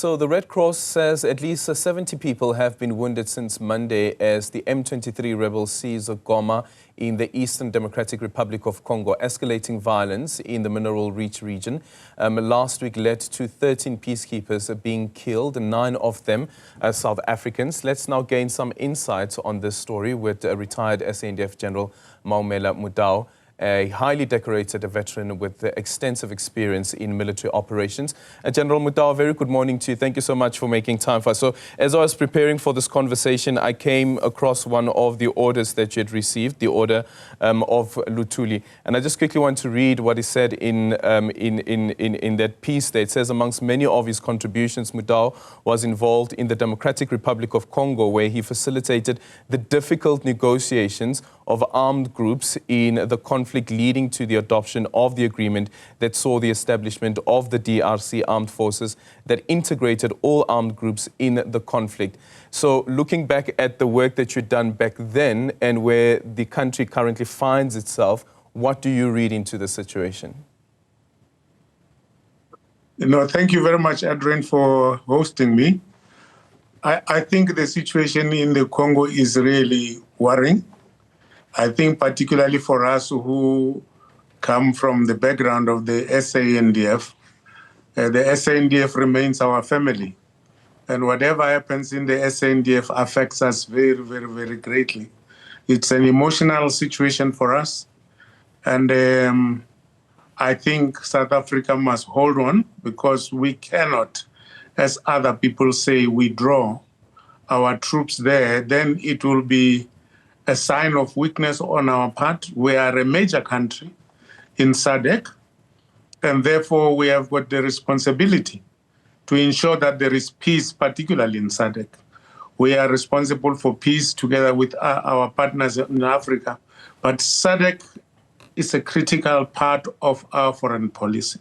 So the Red Cross says at least 70 people have been wounded since Monday as the M23 rebels seized Goma in the Eastern Democratic Republic of Congo. Escalating violence in the Mineral Reach region last week led to 13 peacekeepers being killed, 9 of them South Africans. Let's now gain some insights on this story with retired SANDF General Maomela Motau, a highly decorated veteran with extensive experience in military operations. General Motau, very good morning to you. Thank you so much for making time for us. So as I was preparing for this conversation, I came across one of the orders that you had received, the order of Luthuli. And I just quickly want to read what he said in that piece there. It says, amongst many of his contributions, Motau was involved in the Democratic Republic of Congo, where he facilitated the difficult negotiations of armed groups in the conflict leading to the adoption of the agreement that saw the establishment of the DRC armed forces that integrated all armed groups in the conflict. So looking back at the work that you'd done back then and where the country currently finds itself, what do you read into the situation? Thank you very much, Adrian, for hosting me. I think the situation in the Congo is really worrying. I think particularly for us who come from the background of the SANDF, the SANDF remains our family. And whatever happens in the SANDF affects us very, very, very greatly. It's an emotional situation for us. And I think South Africa must hold on, because we cannot, as other people say, withdraw our troops there. Then it will be a sign of weakness on our part. We are a major country in SADC, and therefore we have got the responsibility to ensure that there is peace, particularly in SADC. We are responsible for peace together with our partners in Africa, but SADC is a critical part of our foreign policy.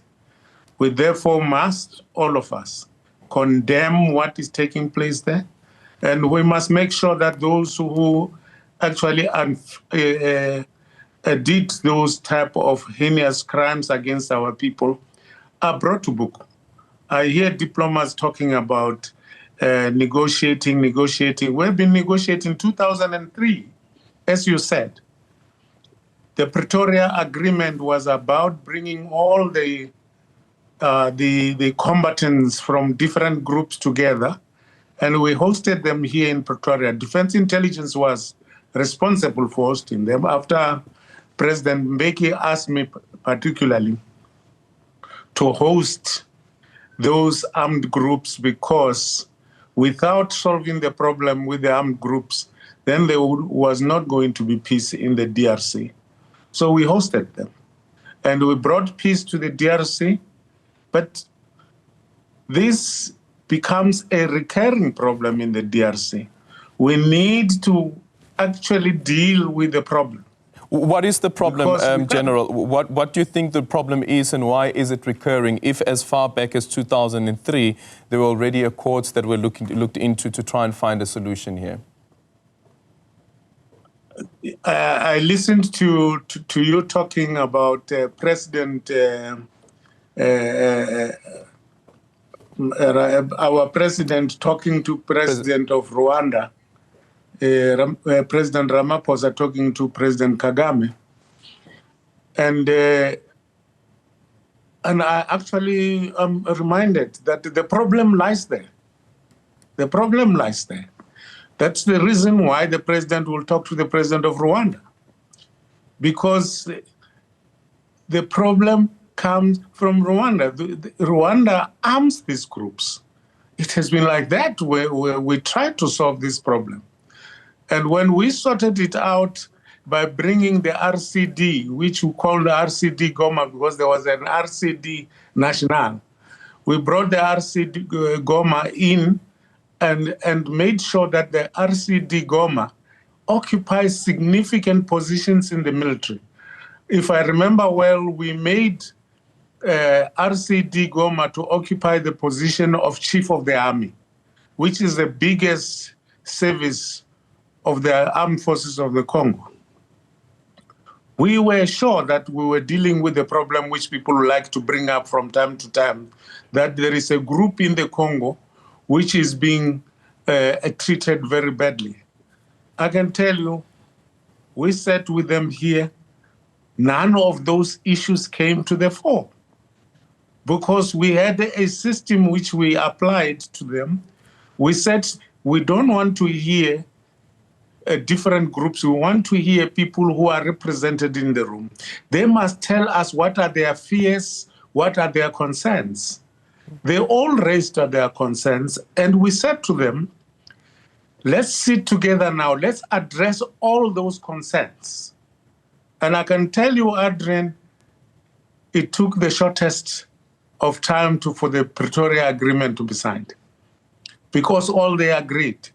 We therefore must, all of us, condemn what is taking place there, and we must make sure that those who actually did those type of heinous crimes against our people are brought to book. I hear diplomats talking about negotiating. We've been negotiating 2003, as you said. The Pretoria Agreement was about bringing all the combatants from different groups together, and we hosted them here in Pretoria. Defense Intelligence was responsible for hosting them after President Mbeki asked me particularly to host those armed groups, because without solving the problem with the armed groups, then there was not going to be peace in the DRC. So we hosted them and we brought peace to the DRC, but this becomes a recurring problem in the DRC. We need to actually deal with the problem. What is the problem, General? What do you think the problem is, and why is it recurring if as far back as 2003 there were already accords that were looked into to try and find a solution here? I listened to you talking about our president talking to President of Rwanda, President Ramaphosa talking to President Kagame, and I actually am reminded that the problem lies there. The problem lies there. That's the reason why the president will talk to the president of Rwanda, because the problem comes from Rwanda. Rwanda arms these groups. It has been like that where we try to solve this problem. And when we sorted it out by bringing the RCD, which we call the RCD Goma, because there was an RCD National, we brought the RCD Goma in and made sure that the RCD Goma occupies significant positions in the military. If I remember well, we made RCD Goma to occupy the position of Chief of the Army, which is the biggest service of the armed forces of the Congo. We were sure that we were dealing with the problem which people like to bring up from time to time, that there is a group in the Congo which is being treated very badly. I can tell you, we sat with them here, none of those issues came to the fore because we had a system which we applied to them. We said we don't want to hear different groups. We want to hear people who are represented in the room. They must tell us what are their fears, what are their concerns. They all raised their concerns, and we said to them, let's sit together now. Let's address all those concerns. And I can tell you, Adrian, it took the shortest of time for the Pretoria Agreement to be signed because all they agreed.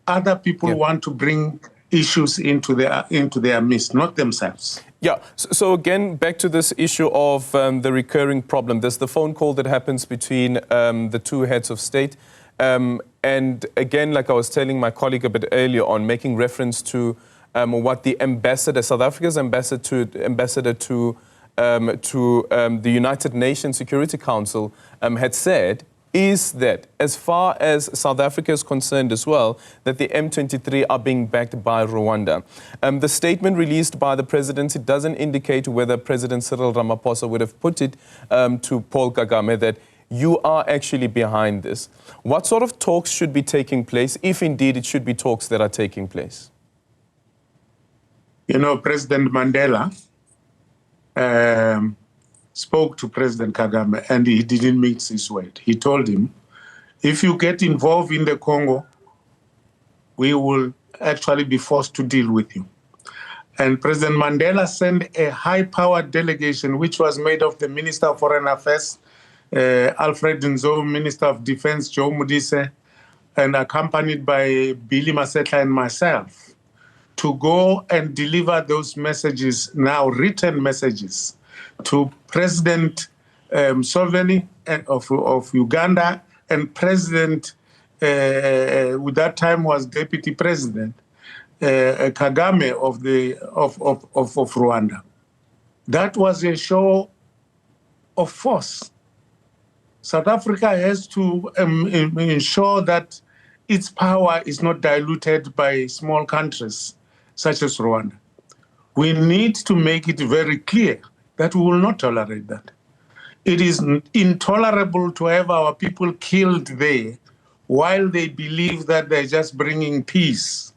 Other people want to bring issues into their midst, not themselves. Yeah, so again, back to this issue of the recurring problem. There's the phone call that happens between the two heads of state. And again, like I was telling my colleague a bit earlier on, making reference to what the ambassador, South Africa's ambassador to the United Nations Security Council had said, is that as far as South Africa is concerned as well, that the M23 are being backed by Rwanda. The statement released by the presidency doesn't indicate whether President Cyril Ramaphosa would have put it to Paul Kagame that you are actually behind this. What sort of talks should be taking place, if indeed it should be talks that are taking place? You know, President Mandela spoke to President Kagame and he didn't mince his word. He told him, if you get involved in the Congo, we will actually be forced to deal with you. And President Mandela sent a high-powered delegation, which was made of the Minister of Foreign Affairs, Alfred Nzo, Minister of Defense, Joe Modise, and accompanied by Billy Masetla and myself, to go and deliver those messages, now written messages, to President Museveni of Uganda and President, who that time was Deputy President, Kagame of Rwanda. That was a show of force. South Africa has to ensure that its power is not diluted by small countries such as Rwanda. We need to make it very clear that we will not tolerate that. It is intolerable to have our people killed there while they believe that they're just bringing peace.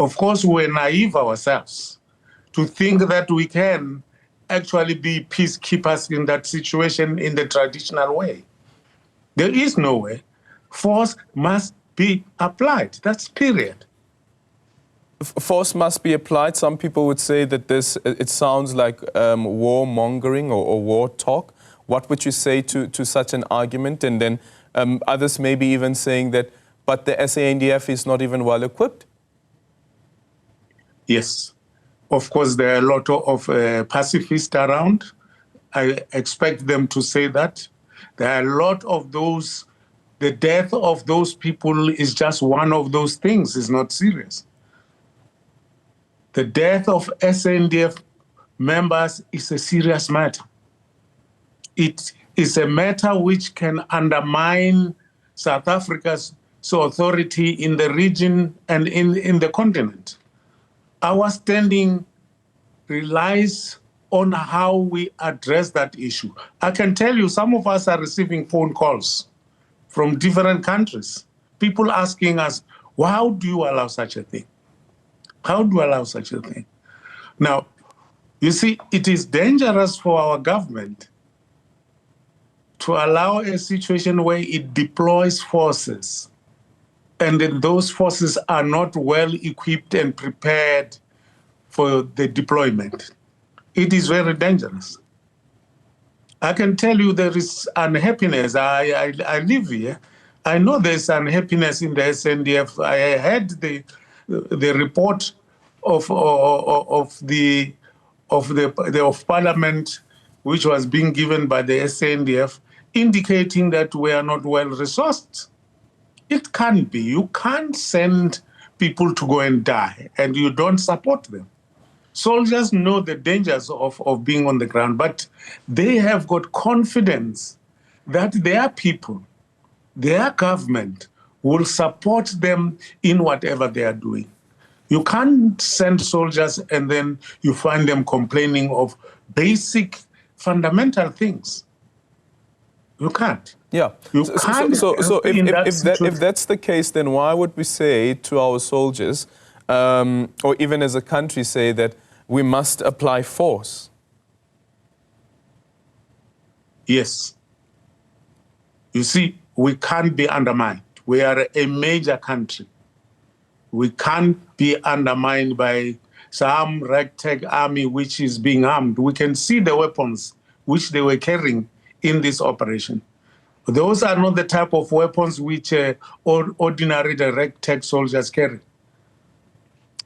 Of course, we're naive ourselves to think that we can actually be peacekeepers in that situation in the traditional way. There is no way. Force must be applied. That's period. Force must be applied. Some people would say that it sounds like warmongering or war talk. What would you say to such an argument? And then others maybe even saying that, but the SANDF is not even well equipped. Yes. Of course, there are a lot of pacifists around. I expect them to say that. There are a lot of those, the death of those people is just one of those things. It's not serious. The death of SANDF members is a serious matter. It is a matter which can undermine South Africa's authority in the region and in the continent. Our standing relies on how we address that issue. I can tell you, some of us are receiving phone calls from different countries, people asking us, well, how do you allow such a thing? How do you allow such a thing? Now, you see, it is dangerous for our government to allow a situation where it deploys forces and then those forces are not well equipped and prepared for the deployment. It is very dangerous. I can tell you there is unhappiness. I live here. I know there's unhappiness in the SANDF. I had the report of Parliament, which was being given by the SANDF, indicating that we are not well resourced. It can't be. You can't send people to go and die and you don't support them. Soldiers know the dangers of being on the ground, but they have got confidence that their people their government will support them in whatever they are doing. You can't send soldiers and then you find them complaining of basic fundamental things. You can't. Yeah. You can't. So if that's the case, then why would we say to our soldiers, or even as a country say that we must apply force? Yes. You see, we can't be undermined. We are a major country. We can't be undermined by some ragtag army which is being armed. We can see the weapons which they were carrying in this operation. Those are not the type of weapons which ordinary ragtag soldiers carry.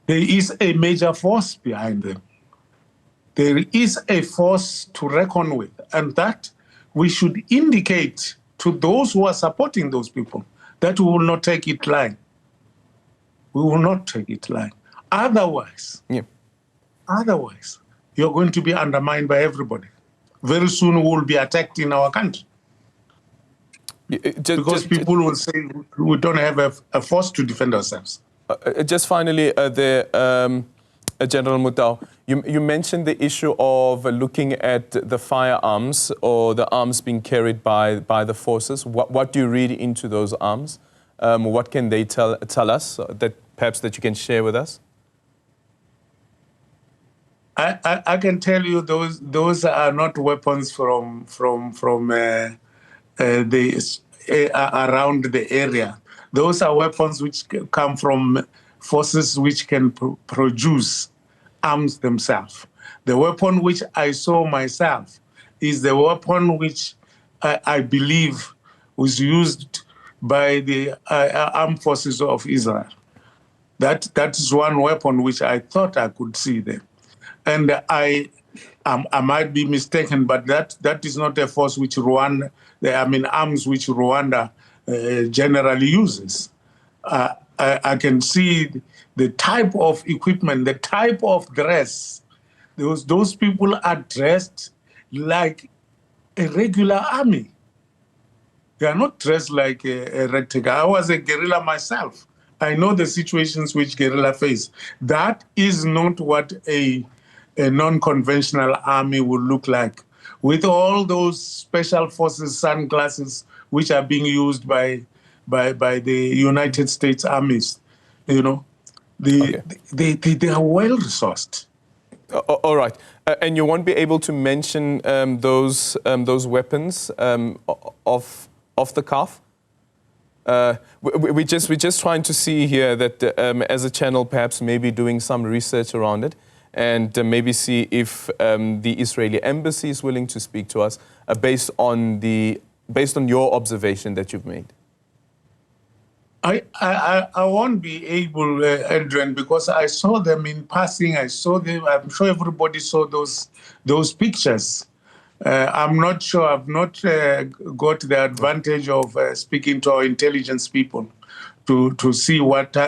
There is a major force behind them. There is a force to reckon with, and that we should indicate to those who are supporting those people that we will not take it lying. We will not take it lying. Otherwise, you're going to be undermined by everybody. Very soon we will be attacked in our country. Because people will say we don't have a force to defend ourselves. Just finally, General Motau, you mentioned the issue of looking at the firearms or the arms being carried by the forces. What do you read into those arms? What can they tell us that perhaps that you can share with us? I can tell you those are not weapons from around the area. Those are weapons which come from forces which can produce arms themselves. The weapon which I saw myself is the weapon which I believe was used by the armed forces of Israel. That is one weapon which I thought I could see there. And I might be mistaken, but that is not a force which arms which Rwanda generally uses. I can see the type of equipment, the type of dress. Those people are dressed like a regular army. They are not dressed like a ragtag. I was a guerrilla myself. I know the situations which guerrilla face. That is not what a non-conventional army would look like, with all those special forces sunglasses which are being used by the United States armies. You know, they are well resourced. All right, and you won't be able to mention those weapons off the cuff. We're just trying to see here that as a channel, perhaps maybe doing some research around it, and maybe see if the Israeli embassy is willing to speak to us based on your observation that you've made. I won't be able, Adrian, because I saw them in passing. I saw them. I'm sure everybody saw those pictures. I'm not sure. I've not got the advantage of speaking to our intelligence people to see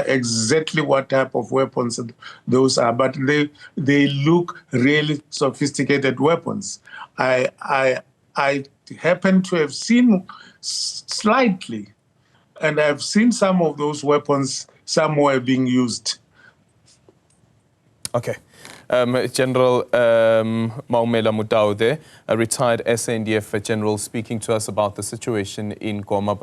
exactly what type of weapons those are. But they look really sophisticated weapons. I happen to have seen slightly, and I've seen some of those weapons somewhere being used. Okay. General Maomela Motau there, a retired SANDF general, speaking to us about the situation in Goma.